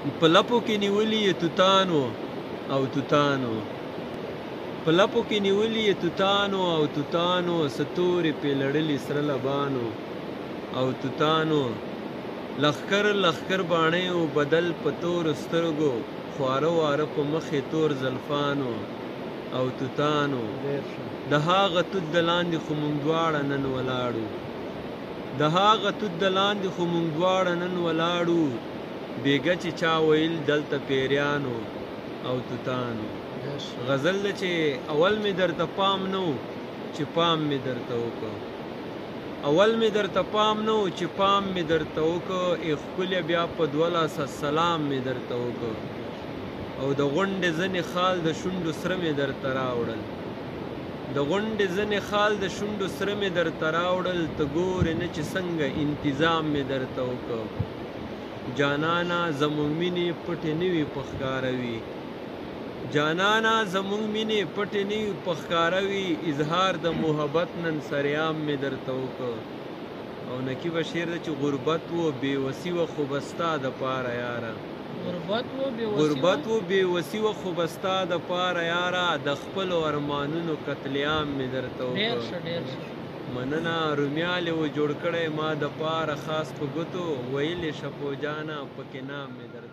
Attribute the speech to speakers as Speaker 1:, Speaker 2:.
Speaker 1: په لپو کې نیولي یې توتانو او توتانو په لپو کې نیولي یې توتانو او توتانو ستورې پې لړلي سره لبانو او توتانو لښکر لښکر باڼیو بدل په تورو سترګو خواره واره په مخې تور زلفانو او توتانو د هغه توت د لاندې خو موږ دواړه نن ولاړو د هغه توت د لاندې خو موږ دواړه نن ولاړو بیګه چې چا ویل دلته پیریانو او توتانو غزل ده چې اول مې درته پام نه و چې پام مې درته وکړ اول مې درته پام نه و چې پام مې درته وکړ ای ښکلې بیا په 12 سلام مې درته وکړ او د غونډې ځنې خال د شونډو سره مې درته راوړل د غونډې ځنې خال د شونډو سره مې درته راوړل ته ګورې نه چې څنګه انتظام مې درته وکړ جانانا زموږ مینې پټې نه وي په ښکاره وي جانانا زموږ مینې پټې نه وي په ښکاره وي اظهار د محبت نن سریام مې درته وکړ او نقیبه شعر ده چې غربت و بېوسي وه خو به ستا دپاره یاره غربت و بېوسي وه خو به ستا دپاره یاره د خپلو ارمانونو قتلیام مې درته وکړ مننه رومیال و جوړ کړی ما دپاره خاص په ګوتو ویلې شپو جانه پکې نام مې درته